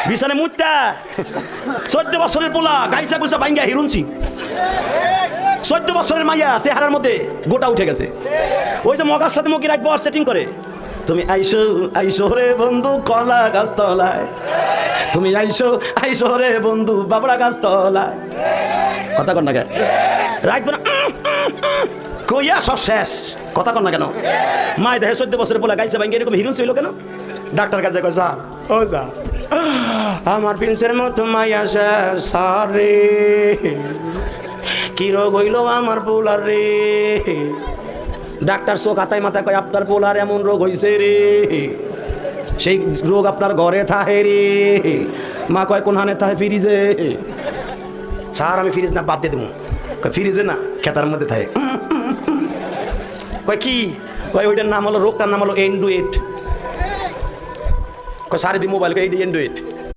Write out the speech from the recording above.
বিছানে মুত্তা 14 বছরের পোলা গাইছা গুছা ভাঙ্গা হিরুনছি 14 বছরের মাইয়া চেহারার মধ্যে গোটা উঠে গেছে। ওই যে মগার সাথে মগি রাখবো আর সেটিং করে, তুমি আইসো আইসো রে বন্ধু কলা গাছ তলায়, তুমি আইসো আইসো রে বন্ধু বাবড়া গাছ তলায়, কথা কর না কেন রাখবো না কইয়া সব শেষ, কথা কর না কেন। মায় দেখে 14 বছরের পোলা গাইছে ভাঙ্গা এরকম হিরুন ছিল কেন? ডাক্তার কাছে কয় যা ও যা আমার প্রিন্সের মতো মাইয়া শেষ সারে, কি রোগ হইল আমার পোলার রে। ডাক্তার চোখ হাতায় মাথায় কয় আপনার পোলার এমন রোগ হইছে রে, সেই রোগ আপনার ঘরে থাহে রে। মা কয় কোন হানে থাহে? ফ্রিজে। স্যার আমি ফ্রিজ না বাদ দিয়ে দেবো। ফ্রিজে না খেতার মধ্যে থাকে। কয় কি? কয় ওইটার নাম হলো, রোগটার নাম হলো এন্ডুয়েট। কয় সারে দি মোবাইল, এইটি এন্ডুয়েট।